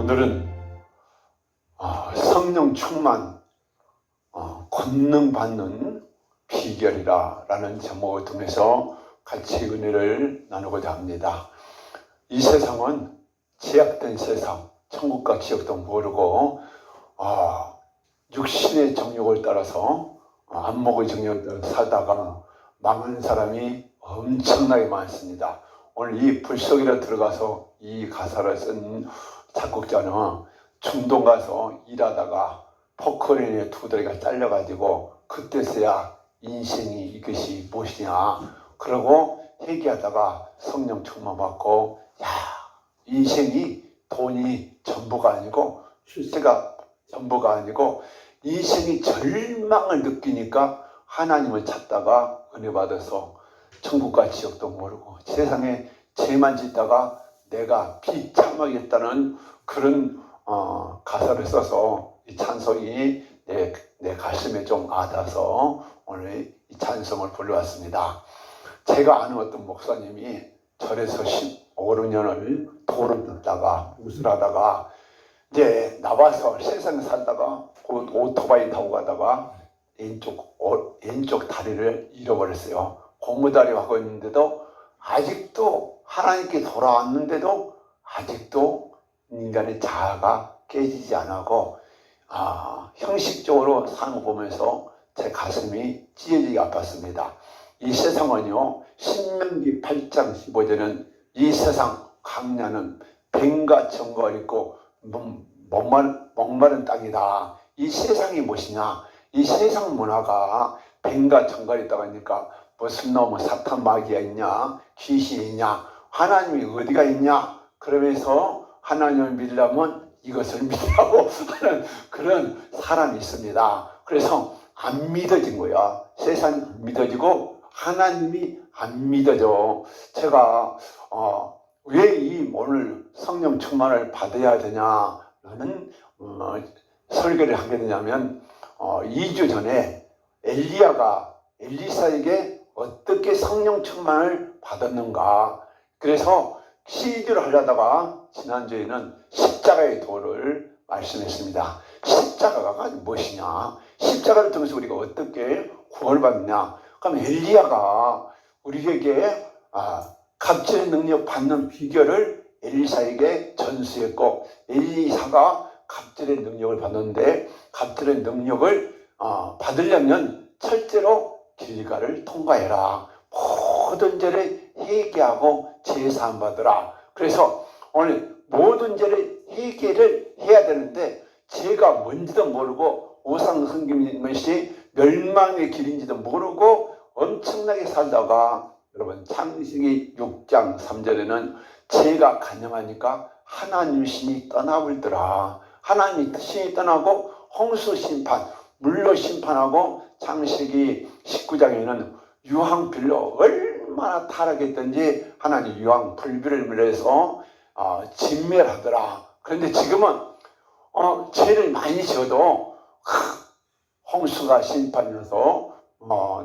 오늘은 성령 충만 권능 받는 비결이라 라는 제목을 통해서 같이 은혜를 나누고자 합니다. 이 세상은 제약된 세상, 천국과 지옥도 모르고 육신의 정욕을 따라서 안목의 정욕을 따라서 살다가 망한 사람이 엄청나게 많습니다. 오늘 이 불속이라 들어가서 이 가사를 쓴 작곡자는 중동 가서 일하다가 포크레인에 두 다리가 잘려가지고 그때서야 인생이 이것이 무엇이냐 그러고 회개하다가 성령 충만 받고 인생이 돈이 전부가 아니고 출세가 전부가 아니고 인생이 절망을 느끼니까 하나님을 찾다가 은혜 받아서 천국과 지옥도 모르고 세상에 죄만 짓다가 내가 비참하겠다는 그런 가사를 써서 이 찬송이 내 가슴에 좀 와닿아서 오늘 이 찬송을 불러왔습니다. 제가 아는 어떤 목사님이 절에서 15, 16년을 도를 듣다가 우슬하다가 이제 나와서 세상에 살다가 오토바이 타고 가다가 왼쪽 다리를 잃어버렸어요. 고무다리 하고 있는데도 아직도 하나님께 돌아왔는데도 아직도 인간의 자아가 깨지지 않고 형식적으로 사는 거 보면서 제 가슴이 찢어지게 아팠습니다. 이 세상은요, 신명기 8장 15절은 이 세상 강야는 뱀과 정거가 있고 목마른 땅이다. 이 세상이 무엇이냐? 이 세상 문화가 뱀과 정갈이 있다고 하니까 무슨 놈은 사탄 마귀가 있냐? 귀신이 있냐? 하나님이 어디가 있냐? 그러면서 하나님을 믿으려면 이것을 믿으라고 하는 그런 사람이 있습니다. 그래서 안 믿어진 거야. 세상이 안 믿어지고 하나님이 안 믿어져. 제가 왜 이 오늘 성령 충만을 받아야 되냐라는 설교를 하게 되냐면 2주 전에 엘리야가 엘리사에게 어떻게 성령 충만을 받았는가. 그래서 시리즈를 하려다가 지난주에는 십자가의 도를 말씀했습니다. 십자가가 무엇이냐? 십자가를 통해서 우리가 어떻게 구원을 받느냐? 그럼 엘리야가 우리에게 갑질의 능력 받는 비결을 엘리사에게 전수했고 엘리사가 갑질의 능력을 받는데 갑질의 능력을 받으려면 철저로 길가를 통과해라. 모든 죄를 회개하고 제사함 받으라. 그래서 오늘 모든 죄를 회개를 해야 되는데 죄가 뭔지도 모르고 우상 섬기는 것이 멸망의 길인지도 모르고 엄청나게 살다가 여러분 창세기 6장 3절에는 죄가 간영하니까 하나님 신이 떠나버리더라. 하나님 신이 떠나고 홍수 심판, 물로 심판하고 창세기 19장에는 유황불로 얼마나 타락했던지 하나님 유황불비를 물려서 진멸하더라. 그런데 지금은 죄를 많이 지어도 홍수가 심판해서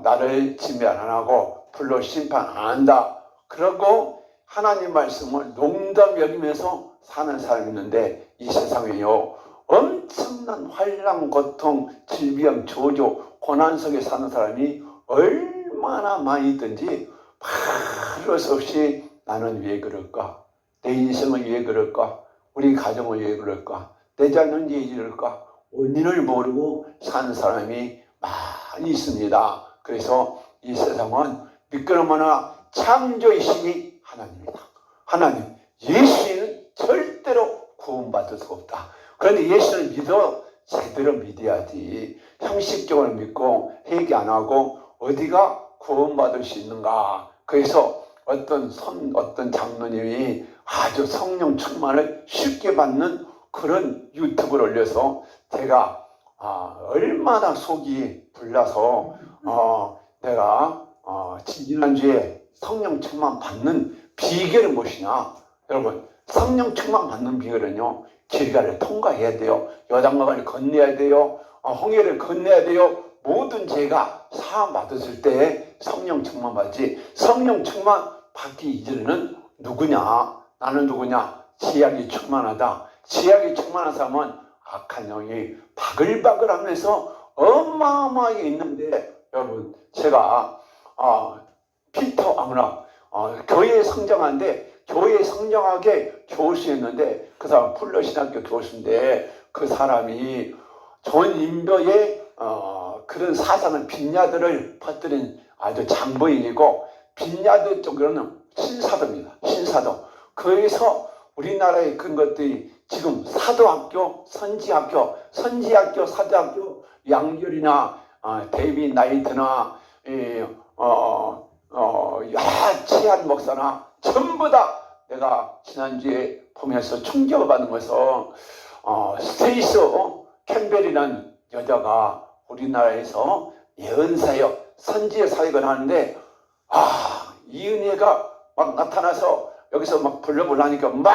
나를 진멸 안 하고 불로 심판 안 한다. 그러고 하나님 말씀을 농담 여기면서 사는 사람이 있는데 이 세상에요 엄청난 환난, 고통, 질병, 저주, 고난 속에 사는 사람이 얼마나 많이 있든지 말할 수 없이 나는 왜 그럴까? 내 인생은 왜 그럴까? 우리 가정은 왜 그럴까? 내 자녀는 왜 이럴까? 원인을 모르고 사는 사람이 많이 있습니다. 그래서 이 세상은 미끄러마나 창조의 신이 하나님이다. 하나님, 예수는 절대로 구원받을 수가 없다. 그런데 예수를 믿어 제대로 믿어야지. 형식적으로 믿고 회개 안 하고 어디가 구원받을 수 있는가. 그래서 어떤 장로님이 아주 성령 충만을 쉽게 받는 그런 유튜브를 올려서 제가 얼마나 속이 불나서 내가 지난주에 성령 충만 받는 비결은 무엇이냐. 여러분 성령 충만 받는 비결은요 길가를 통과해야 돼요. 요단강을 건너야 돼요. 홍해를 건너야 돼요. 모든 죄가 사함 받았을 때 성령 충만 받지. 성령 충만 받기 이전에는 누구냐? 나는 누구냐? 지약이 충만하다. 지약이 충만한 사람은 악한 영이 바글바글 하면서 어마어마하게 있는데, 여러분, 제가 피터 아무나 교회에 성장하는데, 교회에 성장하게 교수였는데, 그 사람 풀러신학교 교수인데, 그 사람이 존 인버의 그런 사상을 빈야드를 퍼뜨린 아주 장보인이고, 빈야드 쪽으로는 신사도입니다. 신사도. 거기서 우리나라의 그런 것들이 지금 사도학교, 선지학교, 사도학교, 양결이나 데이비 나이트나 최한 목사나 전부 다 내가 지난주에 보면서 충격을 받은 것은 스테이스 캠벨이라는 여자가 우리나라에서 예언사역, 선지의 사역을 하는데, 이 은혜가 막 나타나서 여기서 막 불러보려니까 막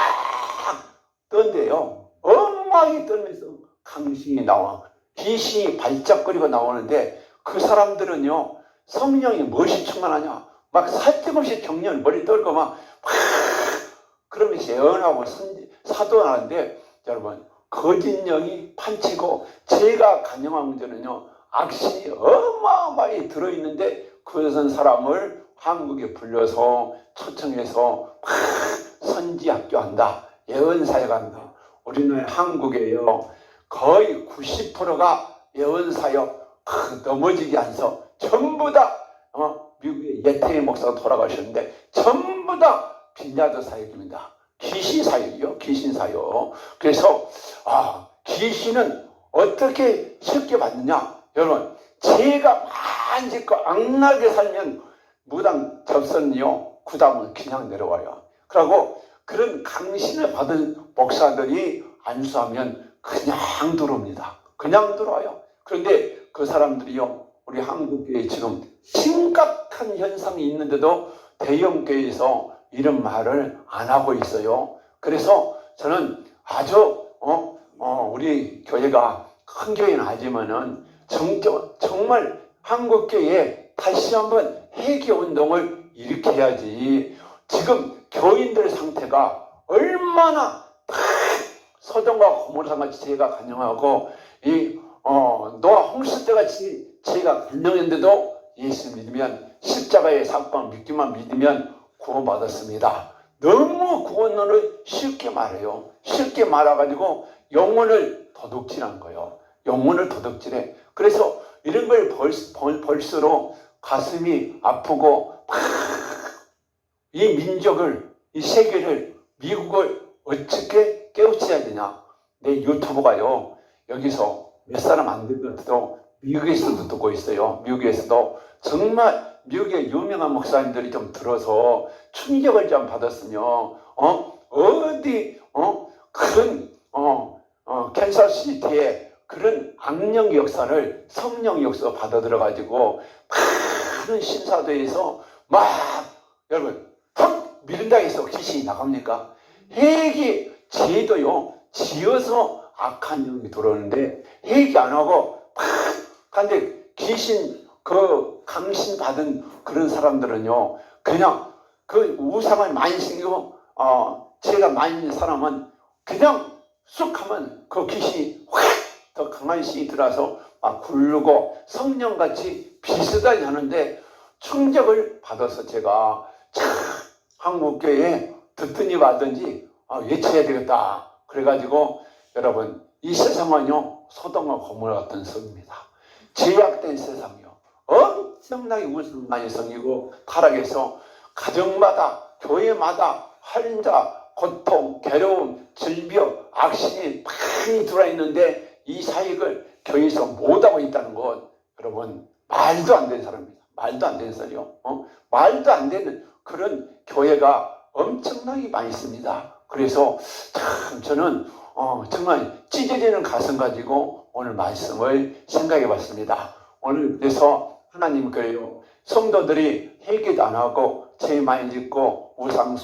떤대요. 엉망이 떨면서 강신이 나와. 귀신이 발작거리고 나오는데, 그 사람들은요, 성령이 무엇이 충만하냐? 막 살뜰없이 경련 머리 떨고 막 그러면서 예언하고 사도하는데, 여러분, 거짓 영이 판치고 제가 간영한 문제는요, 악신이 어마어마하게 들어있는데, 그것은 사람을 한국에 불려서 초청해서 선지학교 한다, 예언사역 한다. 우리는 한국에요, 거의 90%가 예언사역 넘어지게 안서 전부 다 미국의 예태희 목사가 돌아가셨는데 전부 다 빈야드 사역입니다. 귀신 사역이요, 귀신 사역. 그래서 귀신은 어떻게 쉽게 받느냐? 여러분, 죄가 많이 짓고 악나게 살면 무당 접선이요, 구담은 그냥 내려와요. 그리고 그런 강신을 받은 목사들이 안수하면 그냥 들어옵니다. 그냥 들어와요. 그런데 그 사람들이요, 우리 한국교회에 지금 심각한 현상이 있는데도 대형교회에서 이런 말을 안 하고 있어요. 그래서 저는 아주 우리 교회가 큰 교회는 아니지만은 정말 한국교회에 다시 한번 회개운동을 일으켜야지. 지금 교인들 상태가 얼마나 소돔과 고모라 같이 죄가 간영하고 노아 홍수 때 같이 죄가 간영했는데도 예수 믿으면, 십자가의 사건 믿기만 믿으면 구원받았습니다. 너무 구원론을 쉽게 말해요. 쉽게 말아가지고 영혼을 도둑질한 거예요. 영혼을 도둑질해. 그래서 이런 걸 볼수록 가슴이 아프고, 이 민족을, 이 세계를, 미국을 어떻게 깨우쳐야 되냐. 내 유튜브가요, 여기서 몇 사람 안 듣고도 미국에서도 듣고 있어요. 미국에서도 정말 미국의 유명한 목사님들이 좀 들어서 충격을 좀 받았으며, 그런 캔사스시티에 그런 악령 역사를 성령 역사로 받아들여가지고 많은 신사도에서 막, 여러분, 턱 미른다고 귀신이 나갑니까? 회개, 죄도요, 지어서 악한 영이 들어오는데 회개 안 하고 팍 근데 귀신 강신 받은 그런 사람들은요, 그냥 그 우상을 많이 신기고 죄가 많이 있는 사람은 그냥 쑥 하면 그 귀신이 확 더 강한 신이 들어와서 막 굴고 성령같이 비슷하게 하는데, 충격을 받아서 제가 참 한국교회에 듣더니 말든지 외쳐야 되겠다. 그래가지고 여러분, 이 세상은요, 소돔과 고모라 같은 성입니다. 죄악된 세상이요, 엄청나게 우상 많이 생기고 타락해서 가정마다, 교회마다 환자, 고통, 괴로움, 질병, 악신이 많이 들어있는데 이 사역을 교회에서 못하고 있다는 것, 여러분, 말도 안 되는 사람입니다. 말도 안 되는 소리요. 말도 안 되는 그런 교회가 엄청나게 많이 있습니다. 그래서 참 저는 정말 찢어지는 가슴 가지고 오늘 말씀을 생각해 봤습니다. 오늘 그래서 하나님 그래요, 성도들이 회개도 안 하고 죄 많이 짓고 우상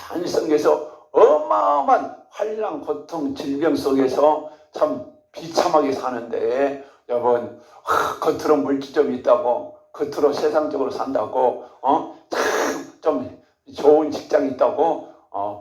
많이 섬겨서 어마어마한 환난, 고통, 질병 속에서 참 비참하게 사는데, 여러분, 겉으로 물질점이 있다고, 겉으로 세상적으로 산다고, 참 좀 좋은 직장이 있다고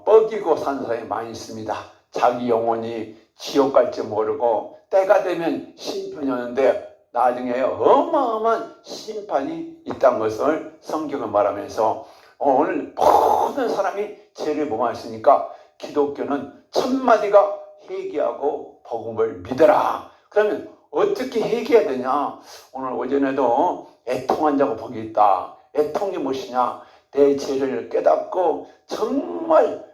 뻐기고 사는 사람이 많이 있습니다. 자기 영혼이 지옥 갈지 모르고 때가 되면 심판이 오는데 나중에 어마어마한 심판이 있다는 것을 성경은 말하면서 오늘 모든 사람이 죄를 범하였으니까 기독교는 첫마디가 회개하고 복음을 믿어라. 그러면 어떻게 회개해야 되냐? 오늘 오전에도 애통한 자가 복이 있다. 애통이 무엇이냐? 내 죄를 깨닫고 정말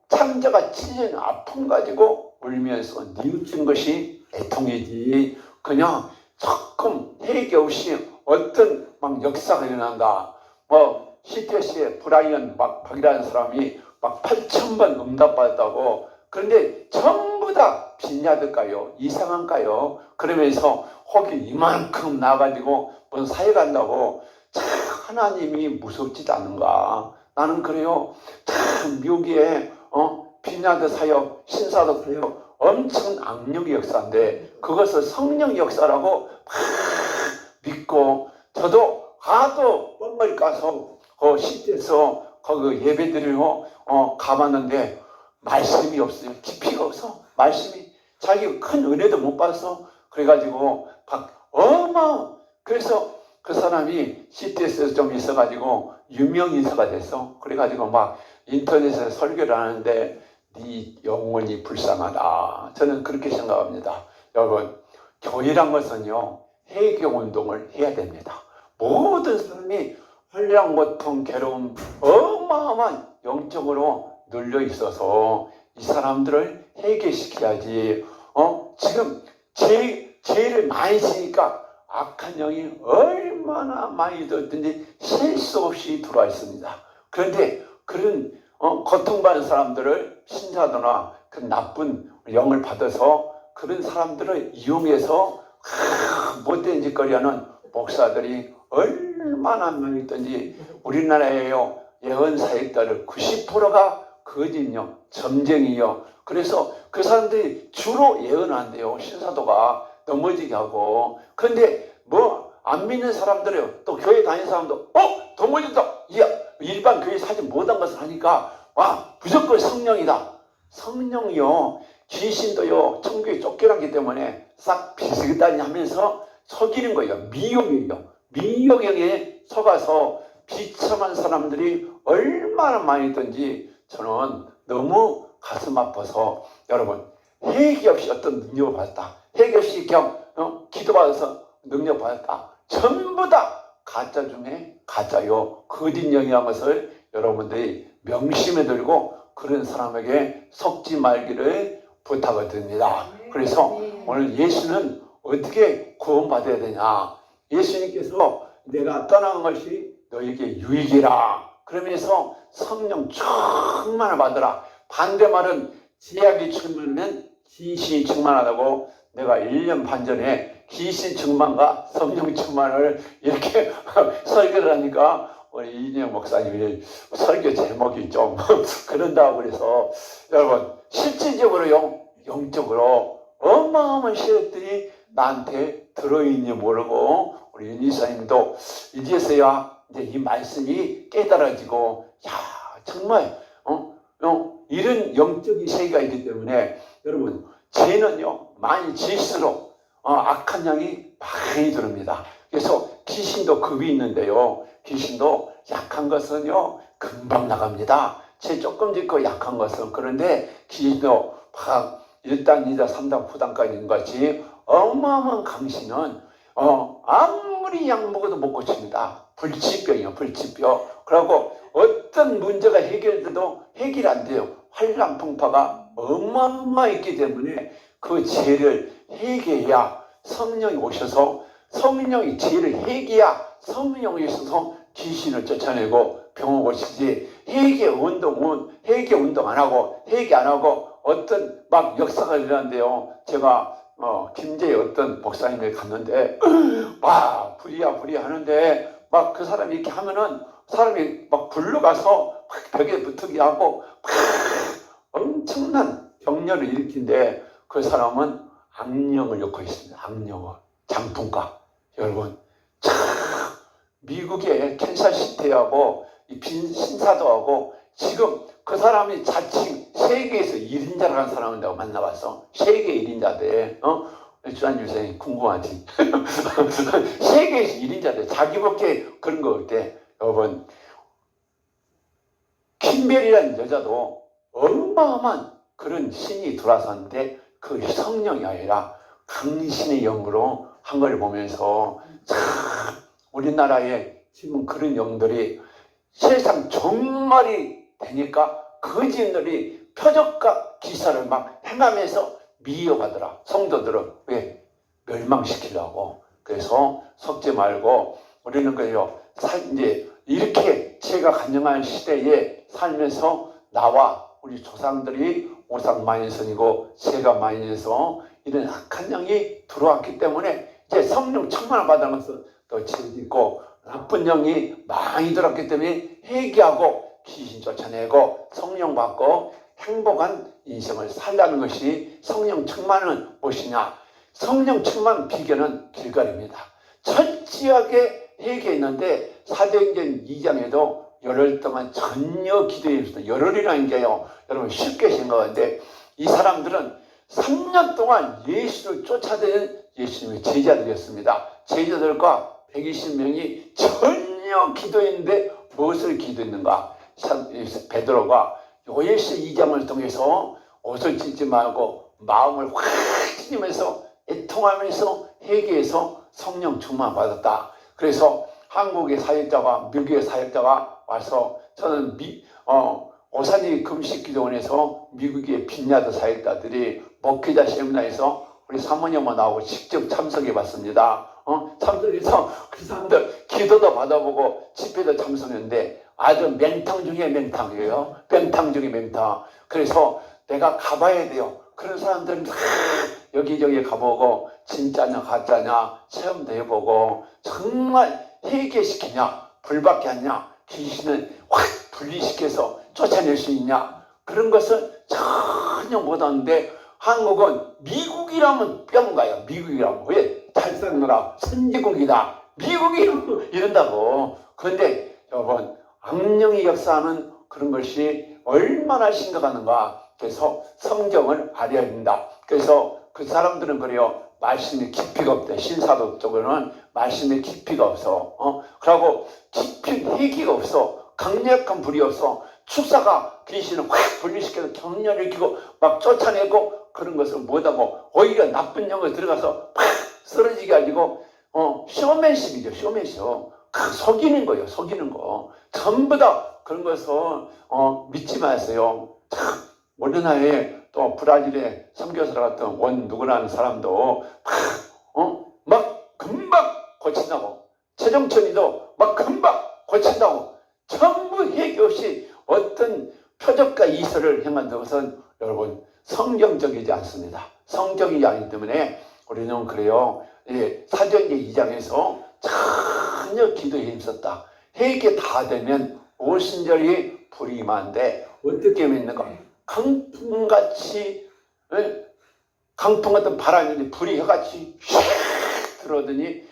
창자가 찢어진 아픔 가지고 울면서 뉘우친 것이 애통이지. 그냥 조금 회개 없이 어떤 막 역사가 일어난다. CTS의 브라이언 박이라는 사람이 막 8,000번 응답받았다고. 그런데 전부 다 빈야들까요? 이상한가요? 그러면서 혹이 이만큼 나가지고 무슨 사회 간다고. 참 하나님이 무섭지도 않은가? 나는 그래요. 참 묘기에 빈야들 사역, 신사도 사역 엄청 악력의 역사인데 그것을 성령 역사라고 막 믿고 저도 가도 뻔뻔히 가서 시대에서 거기 예배드리고 가봤는데 말씀이 없어요. 깊이가 없어. 말씀이 자기가 큰 은혜도 못 받아서 그래가지고 그래서 그 사람이 CTS에서 좀 있어가지고 유명 인사가 됐어. 그래가지고 막 인터넷에 설교를 하는데 네 영혼이 불쌍하다. 저는 그렇게 생각합니다. 여러분, 교회란 것은요 회개 운동을 해야 됩니다. 모든 사람이 환란, 고통, 괴로움 어마어마한 영적으로 눌려 있어서 이 사람들을 회개시켜야지. 지금 죄를 많이 지니까 악한 영이 얼마나 많이 들었든지 셀 수 없이 들어와 있습니다. 그런데 그런 고통받는 사람들을 신자도나 그 나쁜 영을 받아서 그런 사람들을 이용해서 못된 짓거리 하는 목사들이 얼마나 많이 있든지. 우리나라에요 예언사역자들 90%가 거짓요, 점쟁이요. 그래서 그 사람들이 주로 예언한대요. 신사도가 넘어지게 하고. 그런데 안 믿는 사람들이요, 또 교회 다니는 사람도 넘어진다. 일반 교회 사지 못한 것을 하니까 무조건 성령이다. 성령이요, 귀신도요 천국에 쫓겨나기 때문에 싹 비슷하니 하면서 속이는 거예요. 미혹이에요. 미혹에 속아서 비참한 사람들이 얼마나 많이 있든지 저는 너무 가슴 아파서. 여러분, 회개 없이 어떤 능력을 받았다, 회개 없이 기도받아서 능력 받았다, 전부 다 가짜 중에 가짜요, 거짓 영이라는 것을 여러분들이 명심해 두고 그런 사람에게 속지 말기를 부탁을 드립니다. 그래서 오늘 예수는 어떻게 구원받아야 되냐? 예수님께서 내가 떠난 것이 너에게 유익이라 그러면서 성령 충만을 받으라. 반대말은 제약이 충만하면 귀신이 충만하다고. 내가 1년 반 전에 귀신 충만과 성령 충만을 이렇게 설교를 하니까 우리 이인영 목사님이 설교 제목이 좀 그런다고 그래서, 여러분 실질적으로요 영적으로 어마어마한 시력들이 나한테 들어있는지 모르고, 우리 윤지사님도 이제서야 이제 이 말씀이 깨달아지고, 정말 이런 영적인 세계가 있기 때문에 여러분, 죄는요 많이 질수록 악한 영이 많이 들어옵니다. 그래서 귀신도 급이 있는데요, 귀신도 약한 것은요 금방 나갑니다. 죄 조금 짓고 약한 것은. 그런데 귀신도 1단, 2단, 3단, 9단까지 있는 것이 어마어마한 강신은 아무리 약 먹어도 못 고칩니다. 불치병이요, 불치병. 그리고 어떤 문제가 해결돼도 해결 안 돼요. 환란풍파가 어마어마했기 때문에 그 죄를 회개해야 성령이 오셔서, 성령이 죄를 회개해야 성령이 오셔서 귀신을 쫓아내고 병을 고치지. 회개 운동 안 하고, 회개 안 하고 어떤 막 역사가 일어난대요. 제가 김제에 어떤 목사님에 갔는데 불이야 하는데 막 그 사람이 이렇게 하면은 사람이 막 굴러가서 막 벽에 붙게 하고 엄청난 격려를 일으킨데, 그 사람은 악령을 엮고 있습니다. 악령을. 장풍가. 여러분, 참 미국의 캔사시티하고 신사도하고 지금 그 사람이 자칭 세계에서 1인자라는 사람을 내가 만나봤어. 세계 1인자대. 주한님 선생님 궁금하지? 세계에서 1인자대. 자기밖에 그런 거 어때? 여러분, 킴벨이라는 여자도 어마어마한 그런 신이 들어왔었는데 그 성령이 아니라 강신의 영으로 한 걸 보면서 참 우리나라에 지금 그런 영들이 세상 종말이 되니까 거짓들이 표적과 기사를 막 행하면서 미워하더라. 성도들은 왜? 멸망시키려고. 그래서 속지 말고 우리는 그래요. 이제 이렇게 제가 간증한 시대에 살면서 나와 우리 조상들이 오상만인선이고 제가 만인에서 이런 악한 영이 들어왔기 때문에 이제 성령 충만을 받아면서 또 지고 나쁜 영이 많이 들었기 때문에 회개하고 귀신 쫓아내고 성령 받고 행복한 인생을 살라는 것이 성령 충만은 무엇이냐? 성령 충만 비결은 길갈입니다. 철저하게 회개했는데 사도행전 2장에도 열흘 동안 전혀 기도했습니다. 열흘이라는 게요, 여러분 쉽게 생각하는데 이 사람들은 3년 동안 예수를 쫓아다니는 예수님의 제자들이었습니다. 제자들과 120명이 전혀 기도했는데 무엇을 기도했는가? 베드로가 요엘서 2장을 통해서 옷을 찢지 말고 마음을 확 찢으면서 애통하면서 회개해서 성령 충만 받았다. 그래서 한국의 사역자와 미국의 사역자가 와서 저는 오산리 금식기도원에서 미국의 빈야드 사역자들이 목회자 세미나에서 우리 사모님만 나오고 직접 참석해 봤습니다. 참석해서 그 사람들 기도도 받아보고 집회도 참석했는데 아주 맹탕 중에 맹탕이에요. 맹탕 중에 맹탕. 그래서 내가 가봐야 돼요. 그런 사람들은 여기저기 가보고 진짜냐 가짜냐 체험도 해보고 정말 회개시키냐 불밖에 하냐 귀신을 확 분리시켜서 쫓아낼 수 있냐 그런 것을 전혀 못하는데 한국은 미국이라면 뿅가요. 미국이라면 왜? 잘 살느라 선진국이다. 미국이 이런다고. 그런데 여러분 악령의 역사하는 그런 것이 얼마나 심각한가. 그래서 성경을 알아야 된다. 그래서 그 사람들은 그래요. 말씀의 깊이가 없대. 신사도 쪽으로는 말씀의 깊이가 없어. 그러고 깊은 회기가 없어. 강력한 불이 없어. 축사가 귀신을 확 분리시켜서 경련을 일으키고 막 쫓아내고 그런 것을 못하고 오히려 나쁜 영을 들어가서 팍 쓰러지게 가지고 쇼맨십이죠. 쇼맨십. 속이는 거예요. 속이는 거. 전부 다 그런 것을 믿지 마세요. 오늘날에 또 브라질에 선교사로 갔던 원 누구라는 사람도 막 금방 고친다고. 최정천이도 막 금방 고친다고. 전부 회개 없이 어떤 표적과 이설을 행한다는 것은 여러분 성경적이지 않습니다. 성경이지 않기 때문에 우리는 그래요. 사도행전 2장에서 전혀 기도에 힘썼다. 회개 다 되면 오순절이 불이 임하는데 어떻게 믿는가? 강풍같이 강풍 같은 바람이 불이 혀같이 휙 들어오더니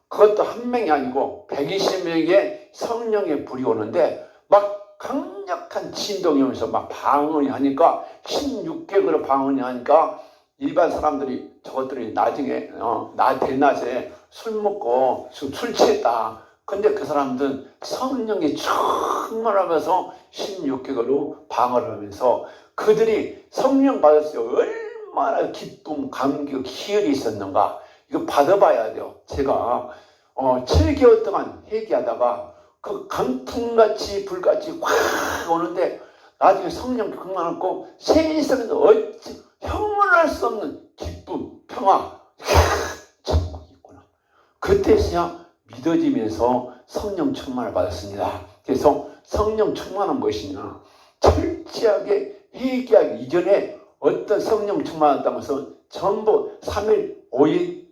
그것도 한 명이 아니고 120명의 성령의 불이 오는데 막 강력한 진동이 오면서 막 방언이 하니까 16개월을 방언이 하니까 일반 사람들이 저것들이 나중에 대낮에 술 먹고 술 취했다. 근데 그 사람들은 성령이 충만하면서 16개월로 방언을 하면서 그들이 성령 받았어요. 얼마나 기쁨, 감격, 희열이 있었는가. 이거 받아봐야 돼요. 제가 7개월 동안 회개하다가 그 강풍같이 불같이 확 오는데 나중에 성령 충만하고 세상에서 어찌 형언할 수 없는 기쁨, 평화, 천국이 있구나. 그때서야 믿어지면서 성령 충만을 받았습니다. 그래서 성령 충만은 무엇이냐? 철저하게 회개하기 이전에 어떤 성령 충만한다면서 전부 3일, 5일,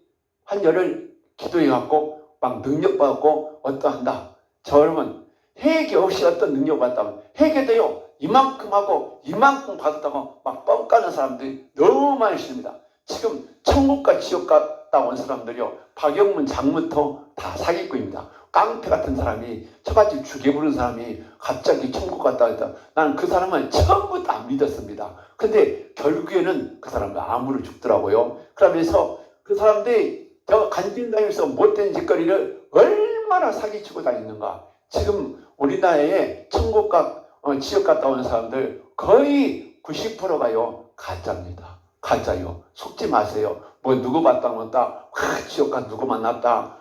한 열흘 기도해갖고 막 능력받고 어떠한다. 저 여러분 회개 없이 어떤 능력 받았다면 회개도요 이만큼 하고 이만큼 받았다고 막 뻥까는 사람들이 너무 많이 있습니다. 지금 천국과 지옥과 갔다 온 사람들이요, 박영문 장부터 다 사기꾼입니다. 깡패 같은 사람이, 저같이 죽여 부른 사람이 갑자기 천국 갔다 왔다. 나는 그 사람은 처음부터 안 믿었습니다. 근데 결국에는 그 사람은 암으로 죽더라고요. 그러면서 그 사람들이 저 간진당에서 못된 짓거리를 얼마나 사기치고 다니는가. 지금 우리나라에 천국 지옥 갔다 온 사람들 거의 90%가요 가짜입니다. 가짜요. 속지 마세요. 뭐 누구 봤다 못다, 지옥 가 누구 만났다,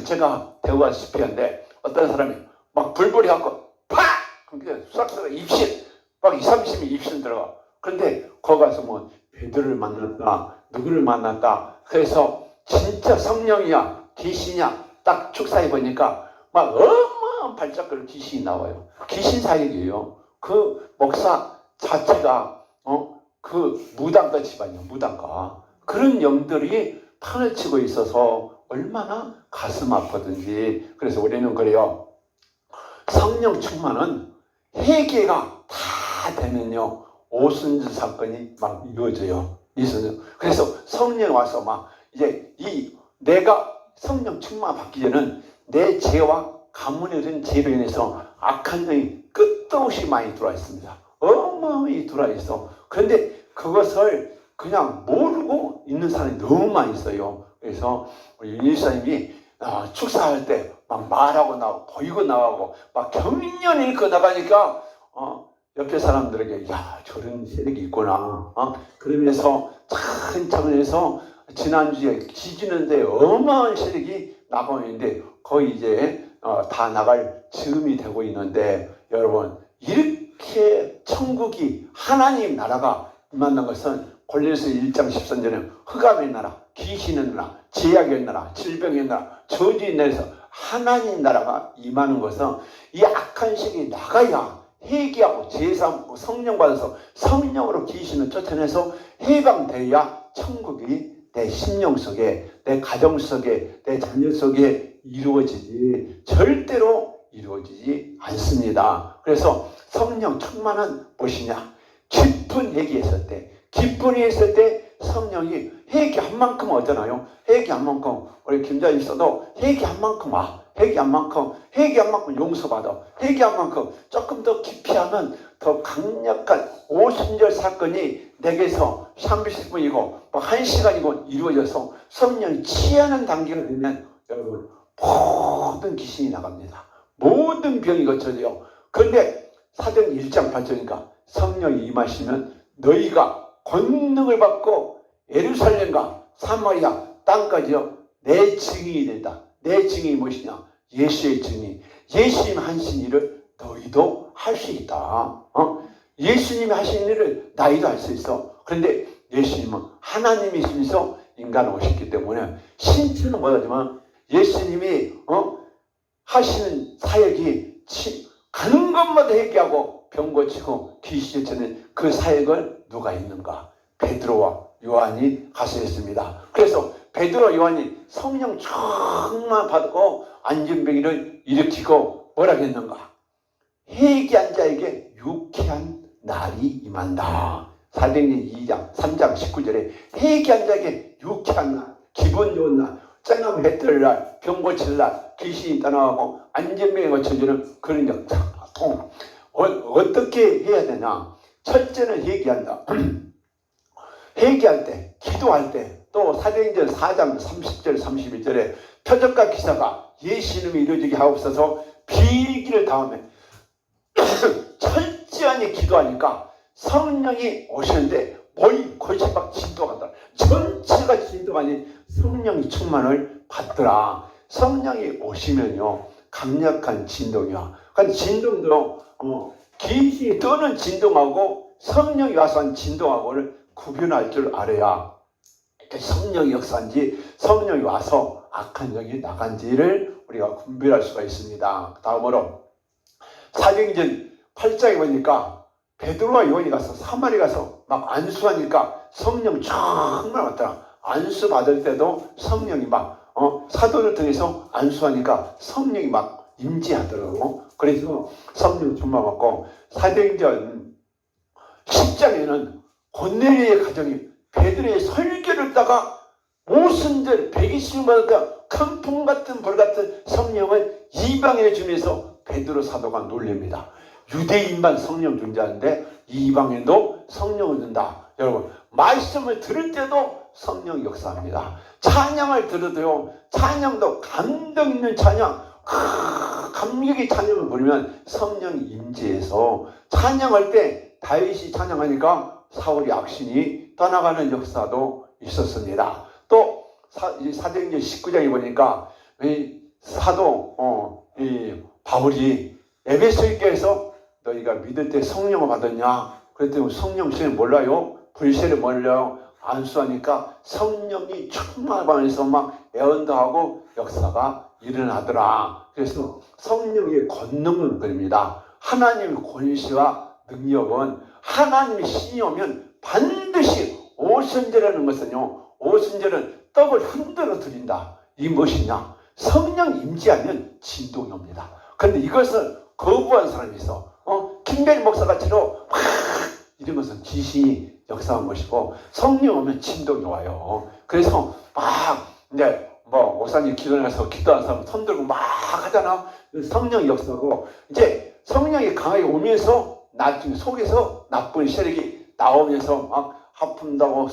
제가 대우하시피 한데 어떤 사람이 막 불벌이 갖고 팍! 그러니까 수락수락 입신 막 2, 30이 입신 들어가. 그런데 거기 가서 뭐 베드로를 만났다, 누구를 만났다, 그래서 진짜 성령이야 귀신이야 딱 축사해 보니까 막 어마어마한 발작으로 귀신이 나와요. 귀신 사역이에요. 그 목사 자체가 그 무당가 집안이요. 무당가. 그런 영들이 판을 치고 있어서 얼마나 가슴 아프든지. 그래서 우리는 그래요. 성령 충만은 회개가 다 되면요, 오순절 사건이 막 이루어져요. 그래서 성령 와서 막 이제 내가 성령 충만 받기 전에는 내 죄와 가문에 든 죄로 인해서 악한 영이 끝도 없이 많이 들어와 있습니다. 어마어마하게 들어와 있어. 그런데 그것을 그냥 모르고 있는 사람이 너무 많이 있어요. 그래서 우리 윤일사님이 축사할 때 막 말하고 나오고 보이고 나가고 막 경련이 읽고 나가니까 옆에 사람들에게 야, 저런 세력이 있구나. 그러면서 차근차근 해서 지난주에 지지는데 어마어마한 세력이 나가고 있는데 거의 이제 다 나갈 즈음이 되고 있는데, 여러분 이렇게 천국이 하나님 나라가 임한다는 것은 골로새 1장 13절에 흑암의 나라, 귀신의 나라, 제약의 나라, 질병의 나라, 저주의 나라에서 하나님 나라가 임하는 것은 이 악한 세력이 나가야 회개하고 제사하고 성령 받아서 성령으로 귀신을 쫓아내서 해방돼야 천국이 내 심령 속에, 내 가정 속에, 내 자녀 속에 이루어지지 절대로 이루어지지 않습니다. 그래서 성령 충만은 무엇이냐? 깊은 회개했을 때, 기쁜 회개했을 때 성령이 회개한 만큼 오잖아요. 회개한 만큼, 우리 김자님 있어도 회개한 만큼 와. 회개한 만큼 용서받아. 회개한 만큼 조금 더 깊이 하면 더 강력한 오순절 사건이 내게서 30분이고 뭐 1시간이고 이루어져서 성령이 취하는 단계가 되면 여러분 모든 귀신이 나갑니다. 모든 병이 고쳐져요. 그런데 사도행 1장 8절이니까 성령이 임하시면 너희가 권능을 받고 예루살렘과 사마리아 땅까지요 내 증인이 된다. 내 증인이 무엇이냐? 예수의 증인. 예수님 하신 일을 너희도 할 수 있다. 예수님이 하신 일을 나희도 할 수 있어. 그런데 예수님은 하나님이시면서 인간을 오셨기 때문에 신체는 못하지만 예수님이 하시는 사역이 가는 것마다 회개하고 병 고치고 귀신 쫓는 그 사역을 누가 있는가? 베드로와 요한이 하셨습니다. 그래서 베드로와 요한이 성령 충만 받고 안전병이를 일으키고 뭐라 했는가? 회개한 자에게 유쾌한 날이 임한다. 사도행전 2장 3장 19절에 회개한 자에게 유쾌한 날, 기분 좋은 날, 쨍하면 해 뜰 날, 병 고칠 날, 귀신이 떠나가고 안전병이 고쳐지는 그런 역사. 어떻게 해야 되냐? 첫째는 회개한다. 회개할 때, 기도할 때, 또 사도행전 4장 30절 31절에 표적과 기사가 예수님이 이루어지게 하옵소서 비기를 다음에 철저히 기도하니까 성령이 오시는데 곳이 막 진도가 간다. 전체가 진도가 아닌 성령이 충만을 받더라. 성령이 오시면요 강력한 진동이야. 그러니까 진동도 귀신이 떠는 진동하고 성령이 와서 한 진동하고를 구분할 줄 알아야 성령이 역사인지 성령이 와서 악한 영이 나간지를 우리가 분별할 수가 있습니다. 다음으로 사도행전 8장에 보니까 베드로와 요한이 가서 사마리 가서 막 안수하니까 성령 정말 왔더라. 안수 받을 때도 성령이 막 사도를 통해서 안수하니까 성령이 막 임재하더라고. 그래서 성령 충만 받고 사도행전 10장에는 고넬료의 가정이 베드로의 설교를 듣다가 오순절 120만 큰 풍 같은 불 같은 성령을 이방인에 주면서 베드로 사도가 놀랍니다. 유대인만 성령 준다는데 이방인도 성령을 준다. 여러분, 말씀을 들을 때도 성령 역사합니다. 찬양을 들어도요, 찬양도 감동 있는 찬양, 감격의 찬양을 부르면 성령이 임재해서 찬양할 때 다윗이 찬양하니까 사울의 악신이 떠나가는 역사도 있었습니다. 또 사도행전 19장에 보니까 이 사도 바울이 에베소 교회에서 너희가 믿을 때 성령을 받았냐? 그랬더니 성령 시를 몰라요? 불세를 몰라요? 안수하니까 성령이 충만하면서 막 애언도하고 역사가 일어나더라. 그래서 성령의 권능은 그럽니다. 하나님의 권시와 능력은 하나님의 신이 오면 반드시 오순절이라는 것은요, 오순절은 떡을 흔들어 드린다. 이 무엇이냐? 성령 임재하면 진동이 옵니다. 그런데 이것을 거부한 사람이 있어. 김대리 목사같이로 이런 것은 귀신이 역사한 것이고, 성령 오면 진동이 와요. 그래서 막 이제 목사님 기도해서 기도한 사람 손 들고 막 하잖아. 성령 역사고, 이제 성령이 강하게 오면서 나중에 속에서 나쁜 세력이 나오면서 막 아픈다고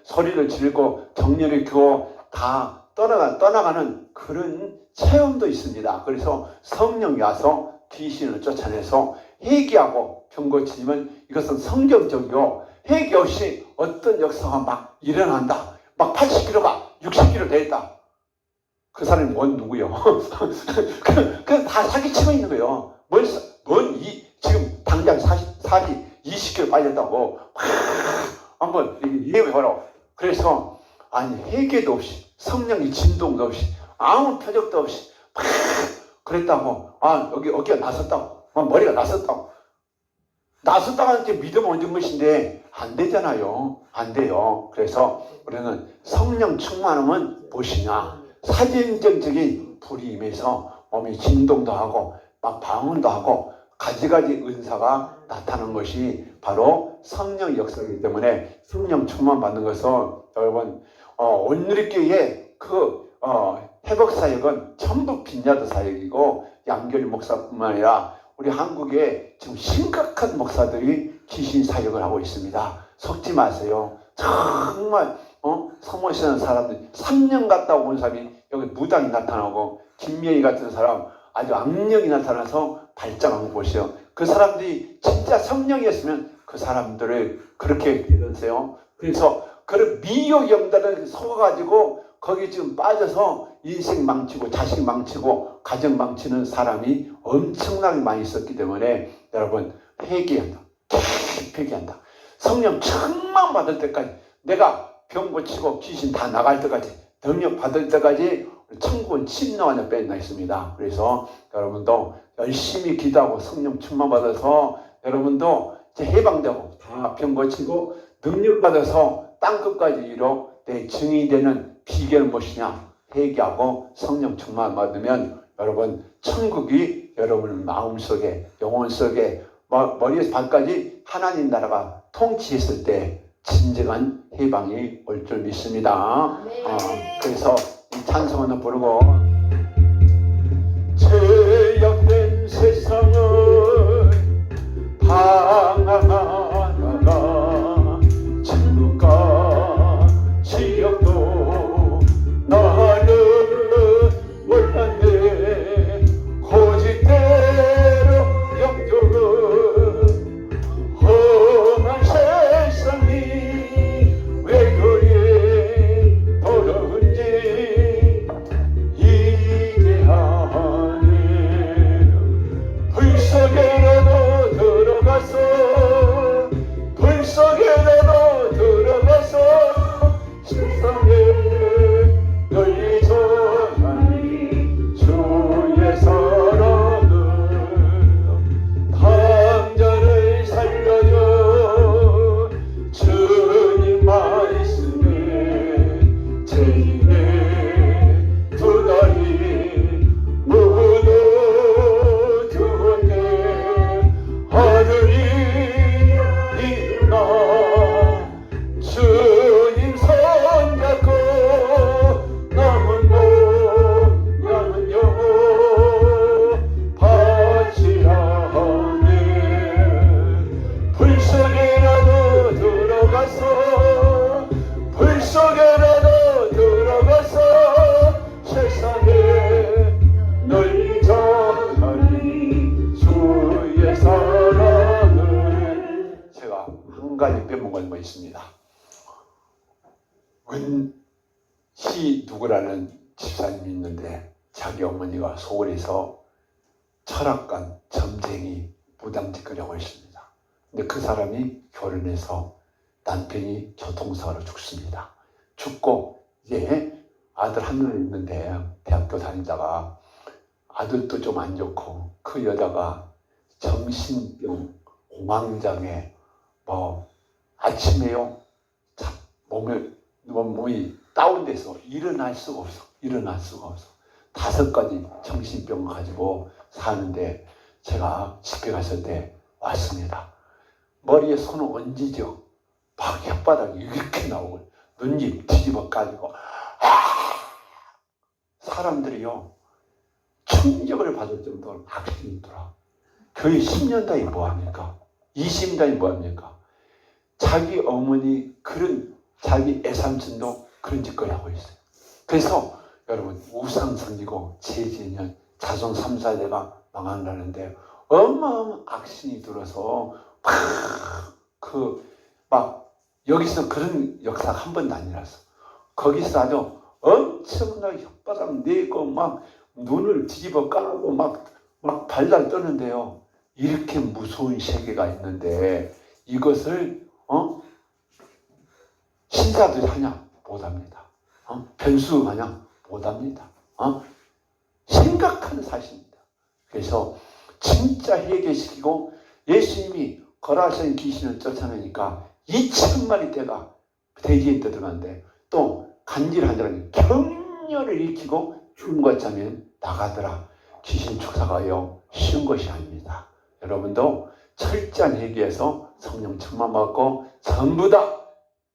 소리를 지르고 격려를 주고 다 떠나가는 그런 체험도 있습니다. 그래서 성령이 와서 귀신을 쫓아내서 회개하고 병 고치면 이것은 성경적이요, 회개 없이 어떤 역사가 막 일어난다. 막 80kg가 60kg 됐다. 그 사람이 누구요? 다 사기치고 있는 거예요. 지금 당장 살이 20kg 빠졌다고 한번 예외하라. 그래서 아니, 회개도 없이 성령의 진동도 없이 아무 표적도 없이 그랬다고, 여기가 나섰다고, 머리가 나섰다고 하는데 믿음 얻은 것인데 안 되잖아요. 안 돼요. 그래서 우리는 성령 충만하면 무엇이냐? 사진적인 불이 임해서 몸이 진동도 하고 막 방언도 하고 가지가지 은사가 나타나는 것이 바로 성령 역사이기 때문에 성령 충만 받는 것은 여러분, 온누리교회의 회복 사역은 전부 빈야드 사역이고, 양결이 목사뿐만 아니라 우리 한국에 지금 심각한 목사들이 귀신 사역을 하고 있습니다. 속지 마세요. 정말 사모시는 사람들 3년 갔다 온 사람이 여기 무당이 나타나고, 김명희 같은 사람 아주 악령이 나타나서 발작한 곳이요. 그 사람들이 진짜 성령이었으면 그 사람들을 그렇게 되던데요. 그래서 그런 미혹 영단을 속아가지고 거기 지금 빠져서 인생 망치고 자식 망치고 가정 망치는 사람이 엄청나게 많이 있었기 때문에 여러분, 회개한다. 회개한다. 성령 충만 받을 때까지, 내가 병 고치고 귀신 다 나갈 때까지, 능력 받을 때까지 천국은 침노하냐 빼나 있습니다. 그래서 여러분도 열심히 기도하고 성령 충만 받아서 여러분도 이제 해방되고 다 병 고치고 능력 받아서 땅끝까지 이뤄 내 증인이 되는 비결은 무엇이냐? 회개하고 성령 충만 받으면 여러분, 천국이 여러분 마음속에, 영혼 속에, 머리에서 발까지 하나님 나라가 통치했을 때 진정한 해방이 올 줄 믿습니다. 그래서 이 찬송을 부르고, 죄악된 세상을 방황하다가 천국과 지옥도 나를 몰랐네. 고집대로 영적은 험한 세상이 왜 그리 더러운지 이 들어가서 불 속에라도 들어가서 세상에 널리 전하리 주의 사랑을. 제가 한 가지 빼먹은 거 있습니다. 은시 누구라는 집사님이 있는데 자기 어머니가 서울에서 철학관, 점쟁이, 무당짓거리하고 있습니다. 근데 그 사람이 결혼해서 남편이 교통사고로 죽습니다. 죽고 이제 아들 한 명 있는데 대학교 다니다가 아들도 좀 안 좋고 그 여자가 정신병, 공황장애, 뭐 아침에요 몸이 다운돼서 일어날 수가 없어. 5가지 정신병을 가지고 사는데 제가 집에 갔을 때 왔습니다. 머리에 손을 얹이죠. 막 혓바닥이 이렇게 나오고 눈입 뒤집어 까지고 사람들이요 충격을 받을 정도로 악신이 들어. 교회 10년 단위 뭐합니까? 20년 단위 뭐합니까? 자기 어머니 그런 자기 애삼촌도 그런 짓거리 하고 있어요. 그래서 여러분 우상 섬기고 죄지으면 자손 3, 4대가 망한다는데 어마어마한 악신이 들어서 막 여기서 그런 역사가 한 번도 아니라서 거기서 아주 엄청나게 혓바닥 내고 막 눈을 뒤집어 까고 막 발달 떠는데요. 이렇게 무서운 세계가 있는데 이것을 신사들이 하냐? 못합니다. 변수하냐? 못합니다. 심각한 사실입니다. 그래서 진짜 해결시키고 예수님이 거라신 귀신을 쫓아내니까 2,000마리 떼가 대지에 들어가는데 또 간질한 사람이 격렬을 일으키고 죽음과 잠에 나가더라. 귀신 축사가요 쉬운 것이 아닙니다. 여러분도 철저한 회개해서 성령 충만 받고 전부 다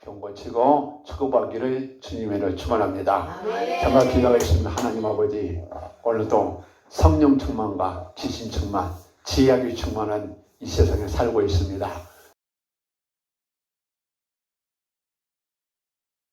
병 고치고 축복받기를 주님으로 축원합니다. 정말 기도하겠습니다. 하나님 아버지, 오늘도 성령 충만과 귀신 충만, 지혜하게 충만한 이 세상에 살고 있습니다.